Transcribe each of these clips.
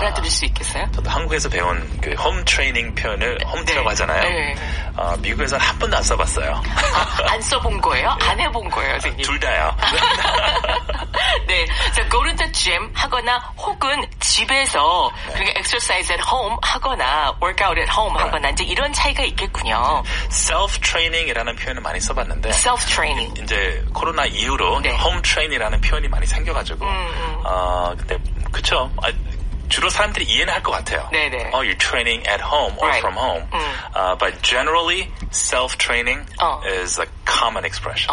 알아들을 수 있겠어요? 저도 한국에서 배운 그 홈 트레이닝 표현을 홈트라고 하잖아요. 네. 미국에서는 한 번도 안 써봤어요. 안 써본 거예요? 안 해본 거예요, 선생님? 둘 다요. 네, 자, go to the gym 하거나 혹은 집에서 그러니까 exercise at home 하거나 workout at home 하거나 이제 이런 차이가 있겠군요. self-training이라는 표현을 많이 써봤는데 self-training. 이제 코로나 이후로 네. home train이라는 표현이 많이 생겨가지고 근데 그쵸. 주로 사람들이 이해는 할 것 같아요. 네네. Oh, you're training at home or Right. from home. But generally, self-training is a common expression.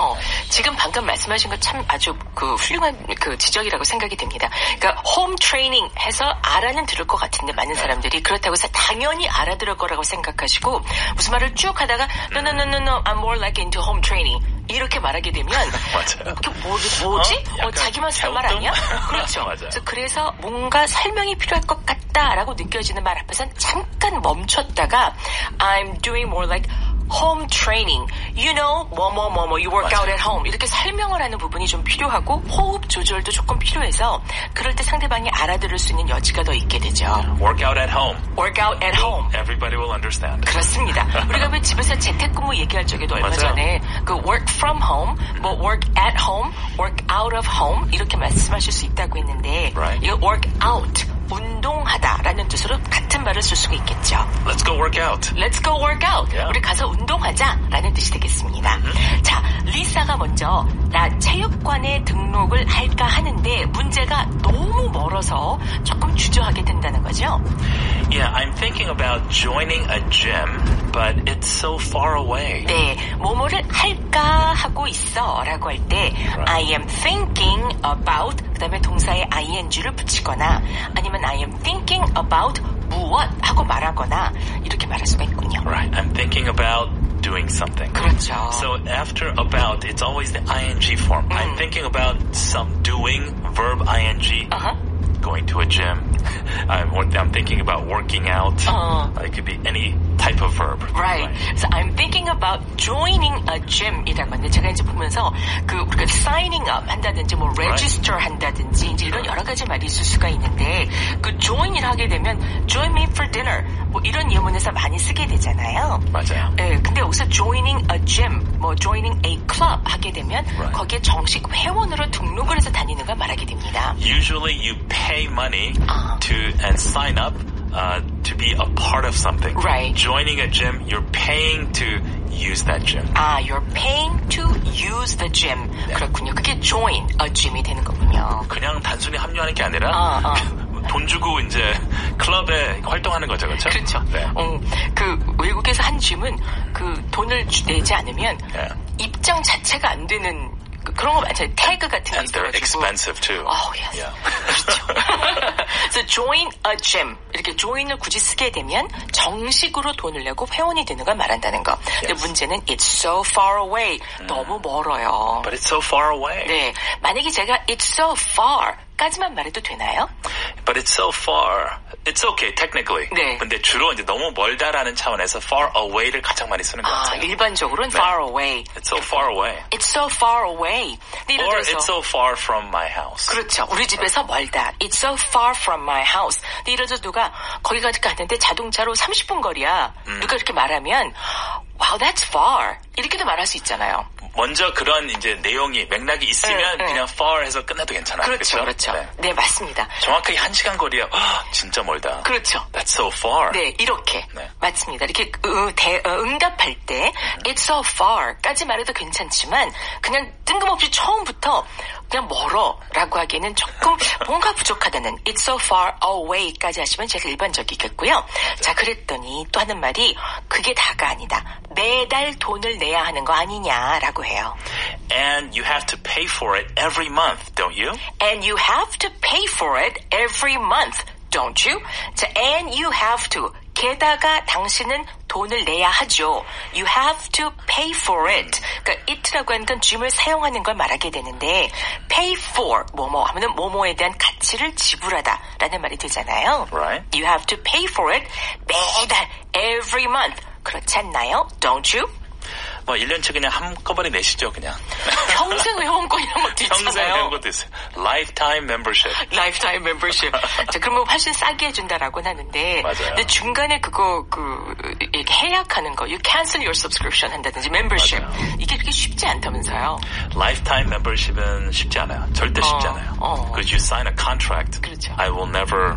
지금 방금 말씀하신 거 참 아주 그 훌륭한 그 지적이라고 생각이 됩니다. 그러니까 홈 트레이닝 해서 알아는 들을 것 같은데 많은 사람들이 그렇다고 해서 당연히 알아들을 거라고 생각하시고 무슨 말을 쭉 하다가 no, I'm more like into home training. 이렇게 말하게 되면 맞아요. 뭐지? 자기만 쓰는 말 아니야? 그렇죠. 그래서 뭔가 설명이 필요할 것 같다라고 느껴지는 말 앞에서는 잠깐 멈췄다가 I'm doing more like home training. You know, you work out at home. 이렇게 설명을 하는 부분이 좀 필요하고 호흡 조절도 조금 필요해서 그럴 때 상대방이 알아들을 수 있는 여지가 더 있게 되죠. Work out at home. Work out at home. Everybody will understand. 그렇습니다. 우리가 왜 집에서 재택근무 얘기할 적에도 얼마 전에 그 work from home, 뭐 work at home, work out of home 이렇게 말씀하실 수 있다고 했는데 이거 work out. 운동하다라는 뜻으로 같은 말을 쓸 수가 있겠죠. Let's go work out. Let's go work out. Yeah. 우리 가서 운동하자라는 뜻이 되겠습니다. 자, 리사가 먼저 나 체육관에 등록을 할까 하는데 문제가 너무 멀어서 조금 주저하게 된다는 거죠. Yeah, I'm thinking about joining a gym, but it's so far away. 네, 뭐뭐를 할까 하고 있어라고 할 때 I am thinking about 그다음에 동사에 ing를 붙이거나 아니면 I am thinking about 무엇 하고 말하거나 이렇게 말할 수가 있군요. Right, I'm thinking about doing something. 그렇죠. So after about, it's always the ing form. I'm thinking about some doing, verb ing. Going to a gym. I'm thinking about working out. It could be any type of verb. Right. So I'm thinking about joining a gym이라고 하는데 제가 이제 보면서 그 우리가 signing up 한다든지 뭐 register 한다든지 이제 이런 여러 가지 말이 있을 수가 있는데 그 join을 하게 되면 join me for dinner 뭐 이런 예문에서 많이 쓰게 되잖아요. 맞아요. 네, 근데 여기서 joining a gym, 뭐 joining a club 하게 되면 거기에 정식 회원으로 등록을 해서 다니는 걸 말하게 됩니다. Usually you pay money to and sign up to be a part of something. Right. Joining a gym, you're paying to use that gym. You're paying to use the gym. 네. 그렇군요. 그게 join a gym이 되는 거군요. 그냥 단순히 합류하는 게 아니라 돈 주고 이제 클럽에 활동하는 거죠, 그렇죠? 그렇죠. 네. 그 외국에서 한 짐은 그 돈을 내지 않으면 입장 자체가 안 되는 그런 거 많잖아요. 태그 같은 게 And they're 있어가지고. expensive too. Oh, yes. Yeah. 그렇죠. So join a gym. 이렇게 join을 굳이 쓰게 되면 정식으로 돈을 내고 회원이 되는 걸 말한다는 거. 근데 문제는 it's so far away. 너무 멀어요. But it's so far away. 네. 만약에 제가 it's so far 까지만 말해도 되나요? But it's so far. It's okay, technically. 네. 근데 주로 이제 너무 멀다라는 차원에서 far away를 가장 많이 쓰는 것 같아요. 일반적으로는 far away. It's so far away. It's so far away. Or it's so far from my house. 그렇죠. 우리 집에서 멀다. It's so far from my house. 근데 이럴 때 누가 거기까지 갔는데 자동차로 30분 거리야. 누가 이렇게 말하면 Wow, that's far. 이렇게도 말할 수 있잖아요. 먼저 그런 이제 내용이 맥락이 있으면 그냥 far 해서 끝내도 괜찮아요. 그렇죠, 그렇죠. 네, 맞습니다. 정확하게 1시간 거리야. 진짜 멀다. 그렇죠. That's so far. 네, 이렇게. 네. 맞습니다. 이렇게 응답할 때 it's so far까지 말해도 괜찮지만 그냥 뜬금없이 처음부터 그냥 멀어라고 하기에는 조금 뭔가 부족하다는 it's so far away까지 하시면 제일 일반적이겠고요. 자, 그랬더니 또 하는 말이 그게 다가 아니다. 매달 돈을 내야 하는 거 아니냐라고 해요. And you have to pay for it every month, don't you? And you have to pay for it every month, don't you? 자, and you have to. 게다가 당신은 돈을 내야 하죠. You have to pay for it. 그러니까 it라고 하는 건 gym을 사용하는 걸 말하게 되는데 pay for 뭐뭐 하면은 뭐뭐에 대한 가치를 지불하다라는 말이 되잖아요. Right. You have to pay for it 매달 every month. 그렇지 않나요? Don't you? 뭐 1년치 그냥 한꺼번에 내시죠, 그냥. 평생 회원권 이런 것도 있잖아요. 평생 회원 것도 있어요. Lifetime membership. Lifetime membership. 자, 그러면 훨씬 싸게 해준다라고는 하는데. 맞아요. 근데 중간에 그거, 해약하는 거, you cancel your subscription 한다든지 membership. 맞아요. 이게 그렇게 쉽지 않다면서요. Lifetime membership은 쉽지 않아요. 절대 쉽지 않아요. Because you sign a contract. 그렇죠. I will never,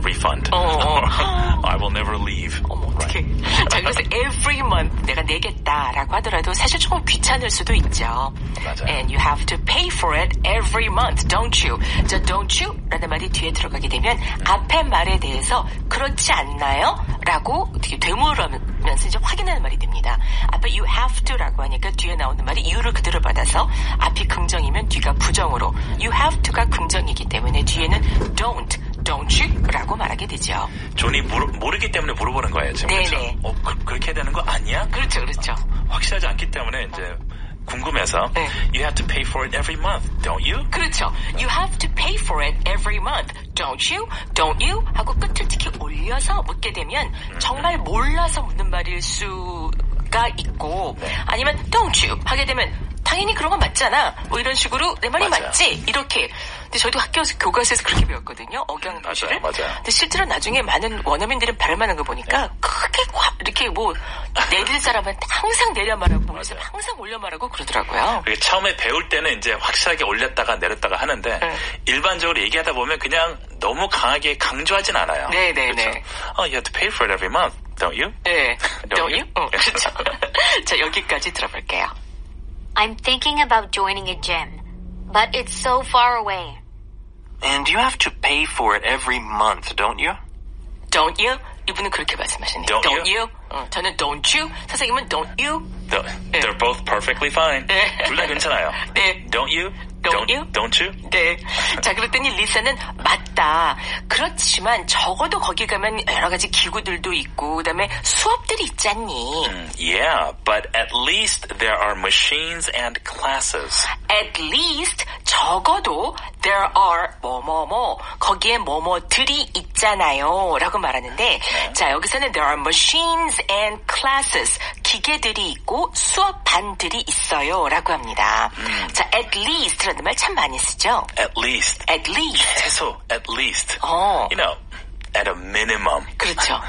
refund. I will never leave. 어머, 어떡해. 자, 그래서 every month 내가 내겠다라고 하더라도 사실 조금 귀찮을 수도 있죠. 맞아요. And you have to pay for it every month, don't you? 저 don't you? 라는 말이 뒤에 들어가게 되면 앞에 말에 대해서 그렇지 않나요? 라고 어떻게 되물으면서 이제 확인하는 말이 됩니다. 앞에 you have to라고 하니까 뒤에 나오는 말이 you를 그대로 받아서 앞이 긍정이면 뒤가 부정으로 you have to가 긍정이기 때문에 뒤에는 don't you? 라고 말하게 되죠. 존이 모르기 때문에 물어보는 거예요, 지금. 네네. 그렇죠? 그렇게 해야 되는 거 아니야? 그렇죠, 그렇죠. 확실하지 않기 때문에 이제 궁금해서 네. You have to pay for it every month, don't you? 그렇죠. You have to pay for it every month, don't you? Don't you? 하고 끝을 특히 올려서 묻게 되면 정말 몰라서 묻는 말일 수가 있고 아니면 don't you? 하게 되면 당연히 그런 건 맞잖아. 뭐 이런 식으로 내 말이 맞아요. 맞지? 이렇게. 근데 저도 학교에서 교과서에서 그렇게 배웠거든요. 억양 표시를. 맞아요. 근데 실제로 나중에 많은 원어민들은 발음하는 거 보니까 크게 이렇게 뭐 내릴 사람은 항상 내려 말하고 올릴 사람은 항상 올려 말하고 그러더라고요. 처음에 배울 때는 이제 확실하게 올렸다가 내렸다가 하는데 일반적으로 얘기하다 보면 그냥 너무 강하게 강조하진 않아요. 네네네. 그렇죠? You have to pay for it every month, don't you? 네. Don't you? 그렇죠. 자, 여기까지 들어볼게요. I'm thinking about joining a gym, but it's so far away. And you have to pay for it every month, don't you? Don't you? 이분은 그렇게 말씀하시네요. Don't you? 저는 don't you. 선생님은 don't you. They're both perfectly fine. 네. 둘 다 괜찮아요. 네. Don't you? Don't you? Don't you? 네. 자, 그랬더니 리사는 맞다. 그렇지만 적어도 거기 가면 여러 가지 기구들도 있고 그다음에 수업들이 있잖니. Yeah, but at least there are machines and classes. At least 적어도 there are 뭐뭐뭐 거기에 뭐뭐들이 있잖아요 라고 말하는데 자 여기서는 there are machines and classes 기계들이 있고 수업반들이 있어요 라고 합니다. 자 at least라는 말 참 많이 쓰죠. At least. At least. 최소, at least. At a minimum. 그렇죠.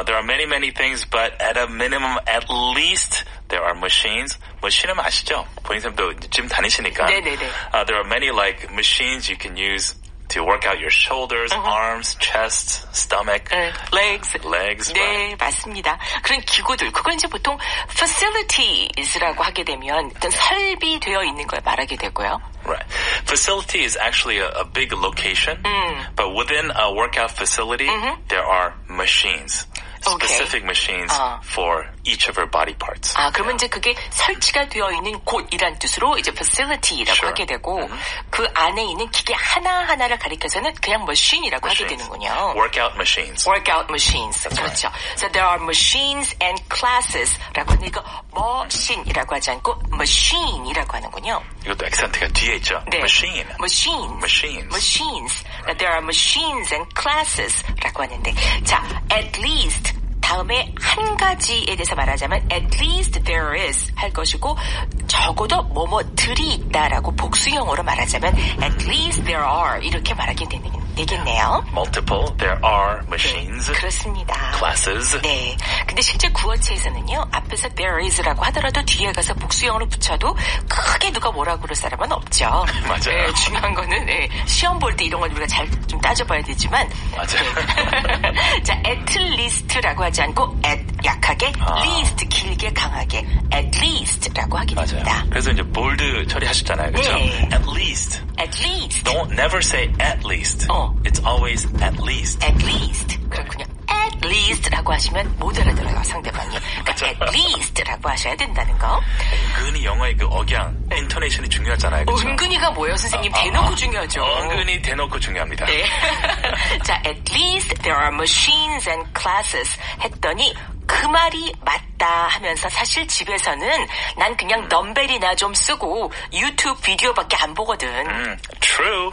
There are many things, but at a minimum, at least there are machines. 머신은 아시죠? 본인도 지금 다니시니까. 네네네. There are many like machines you can use to work out your shoulders, arms, chest, stomach, legs. 네, right? 맞습니다. 그런 기구들, 그건 이제 보통 facilities라고 하게 되면 어떤 설비되어 있는 걸 말하게 되고요. Right. Facility is actually a big location, but within a workout facility, there are machines. Specific machines for each of her body parts. 그러면 이제 그게 설치가 되어 있는 곳이란 뜻으로 이제 facility라고 하게 되고 그 안에 있는 기계 하나하나를 가리켜서는 그냥 machine이라고 하게 되는군요. Workout machines. Workout machines. 그렇죠. So there are machines and classes라고 하는 이거 machine이라고 하지 않고 machine이라고 하는군요. 이것도 액센트가 뒤에 있죠. 네. Machines. There are machines and classes라고 하는데 자, at least 다음에 한 가지에 대해서 말하자면 at least there is 할 것이고 적어도 뭐뭐들이 있다라고 복수형으로 말하자면 at least there are 이렇게 말하게 되겠네요. Multiple, there are machines, 네, 그렇습니다. classes. 네. 근데 실제 구어체에서는요, 앞에서 there is라고 하더라도 뒤에 가서 복수형으로 붙여도 크게 누가 뭐라고 그럴 사람은 없죠. 맞아요. 네, 중요한 거는 시험 볼 때 이런 걸 우리가 잘 좀 따져봐야 되지만 맞아요. 네. 자, at least라고 하지 않고 at 약하게, least 길게 강하게 at least라고 하게 됩니다. 맞아요. 그래서 이제 볼드 처리하셨잖아요, 그렇죠? 네. At least. At least. Don't never say at least. It's always at least. At least. 그렇군요. At least라고 하시면 못 알아들어요, 상대방이. 그러니까 at least라고 하셔야 된다는 거. 은근히 영어의 그 억양, 인토네이션이 중요하잖아요, 그렇죠? 은근히가 뭐예요, 선생님? 대놓고 중요하죠. 은근히 대놓고 중요합니다. 네. 자, at least there are machines and classes 했더니 그 말이 맞다 하면서 사실 집에서는 난 그냥 덤벨이나 좀 쓰고 유튜브 비디오밖에 안 보거든. True.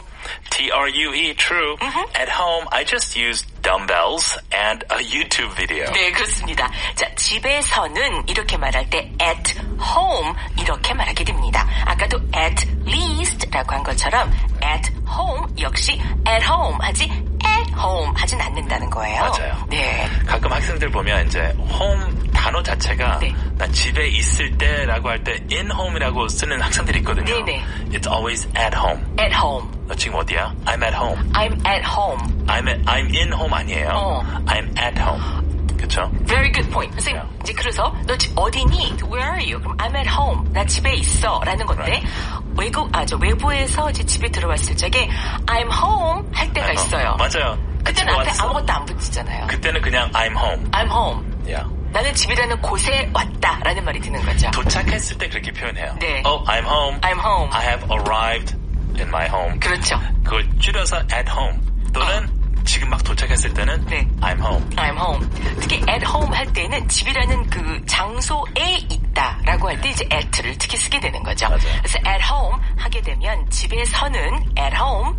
True. At home, I just use dumbbells and a YouTube video. 네, 그렇습니다. 자, 집에서는 이렇게 말할 때 at home 이렇게 말하게 됩니다. 아까도 at least라고 한 것처럼 at home 역시 at home 하지 at home 하진 않는다는 거예요. 맞아요. 네. 가끔 학생들 보면 이제 home 단어 자체가 네. 나 집에 있을 때라고 할 때 in home이라고 쓰는 학생들이 있거든요. 네네. It's always at home. at home. 너 지금 어디야? I'm at home. I'm at home. I'm in home 아니에요. I'm at home. 그렇죠? Very good point. 선생님, Yeah. 이제 그래서 너 어디니? Where are you? 그럼 I'm at home. 나 집에 있어. 라는 건데 외부에서 이제 집에 들어왔을 적에 I'm home 할 때가 있어요. 맞아요. 그때는 앞에 왔어. 아무것도 안 붙이잖아요. 그때는 그냥 I'm home. I'm home. Yeah. 나는 집이라는 곳에 왔다라는 말이 드는 거죠. 도착했을 때 그렇게 표현해요. 네. Oh, I'm home. I'm home. I have arrived in my home. 그렇죠. 그걸 줄여서 at home. 또는 지금 막 도착했을 때는 네. I'm home. I'm home. 특히 at home 할 때는 집이라는 그 장소에 있다라고 할 때 이제 at를 특히 쓰게 되는 거죠. 맞아요. 그래서 at home 하게 되면 집에서는 at home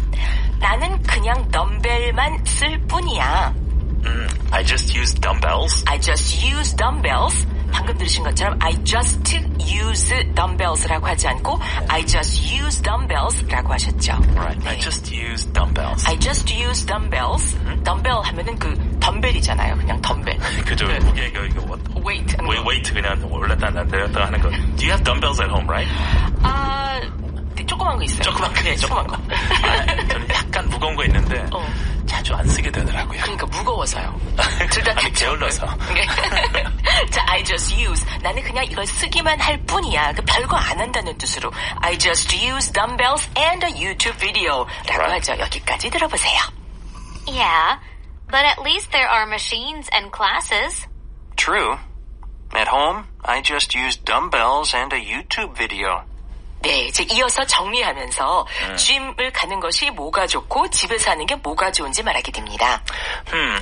나는 그냥 덤벨만 쓸 뿐이야. I just use dumbbells. I just use dumbbells. 방금 들으신 것처럼 I just use dumbbells라고 하지 않고 I just use dumbbells라고 하셨죠. Right. 네. I just use dumbbells. I just use dumbbells. 덤벨 하면은 그 덤벨이잖아요. 그냥 덤벨. 그죠. 네. 무게 이거 weight. weight 그냥 올렸다 내렸다 하는 거. Do you have dumbbells at home, right? 아, 조그만 거 있어요. 조그만 거. 네, 조그만 거. 저는 약간 무거운 거 있는데 자주 안 쓰게 되더라고요. 그러니까 무거워서요. 둘 다 아니 게을러서. 자, I just use. 나는 그냥 이걸 쓰기만 할 뿐이야. 그 별거 안 한다는 뜻으로 I just use dumbbells and a YouTube video라고 Right. 하죠. 여기까지 들어보세요. Yeah, but at least there are machines and classes. True. At home, I just use dumbbells and a YouTube video. 네, 이제 이어서 정리하면서 gym을 가는 것이 뭐가 좋고 집에서 하는 게 뭐가 좋은지 말하게 됩니다.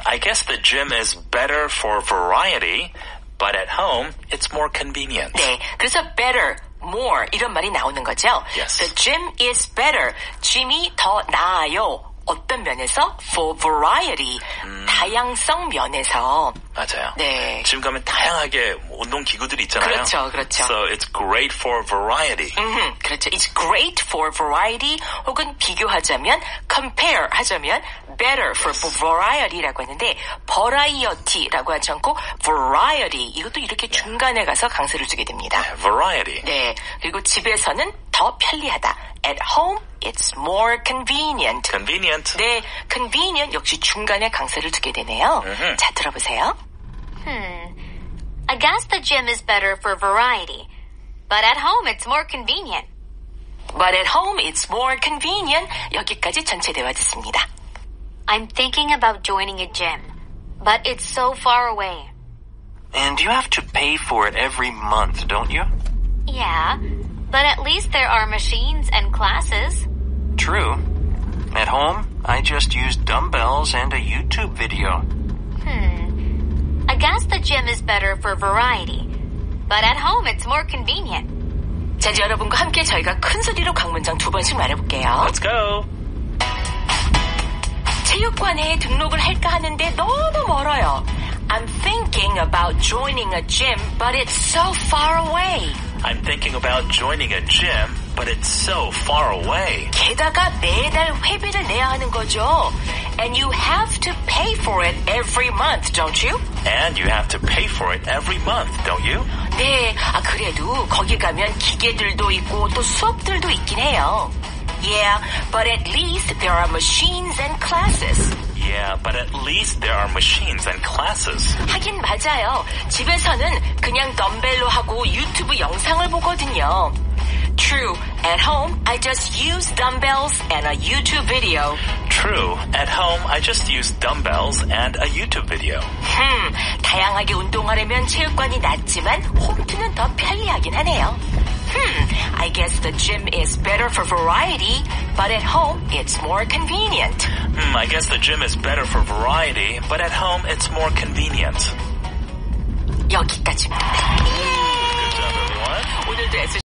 I guess the gym is better for variety, but at home, it's more convenient. 네, 그래서 better, more 이런 말이 나오는 거죠. Yes. The gym is better. gym이 더 나아요. 어떤 면에서? For variety. 다양성 면에서. 맞아요. 네. 지금 가면 다양하게 운동 기구들이 있잖아요. 그렇죠, 그렇죠. So it's great for variety. 그렇죠. It's great for variety. 혹은 비교하자면, compare 하자면, better for variety라고 하는데, variety라고 하지 않고, variety. 이것도 이렇게 중간에 가서 강세를 주게 됩니다. Variety. 네. 그리고 집에서는 더 편리하다. At home, it's more convenient. Convenient. 네, convenient 역시 중간에 강세를 두게 되네요. 자, 들어보세요. I guess the gym is better for variety, but at home it's more convenient. But at home, it's more convenient. 여기까지 전체 대화 듣습니다. I'm thinking about joining a gym, but it's so far away. And you have to pay for it every month, don't you? Yeah, but at least there are machines and classes. True. At home, I just use dumbbells and a YouTube video. I guess the gym is better for variety, but at home it's more convenient. 자, 이제 여러분과 함께 저희가 큰 소리로 강문장 2번씩 말해볼게요. Let's go. 체육관에 등록을 할까 하는데 너무 멀어요. I'm thinking about joining a gym, but it's so far away. I'm thinking about joining a gym, but it's so far away. 게다가 매달 회비를 내야 하는 거죠. And you have to pay for it every month, don't you? And you have to pay for it every month, don't you? 네, 그래도 거기 가면 기계들도 있고 또 수업들도 있긴 해요. Yeah, but at least there are machines and classes. Yeah, but at least there are machines and classes. 하긴 맞아요. 집에서는 그냥 덤벨로 하고 유튜브 영상을 보거든요. True. At home, I just use dumbbells and a YouTube video. True. At home, I just use dumbbells and a YouTube video. 다양하게 운동하려면 체육관이 낫지만 홈트는 더 편리하긴 하네요. I guess the gym is better for variety, but at home, it's more convenient. I guess the gym is better for variety, but at home, it's more convenient. 여기까지입니다. Good job, everyone. 오늘도 애써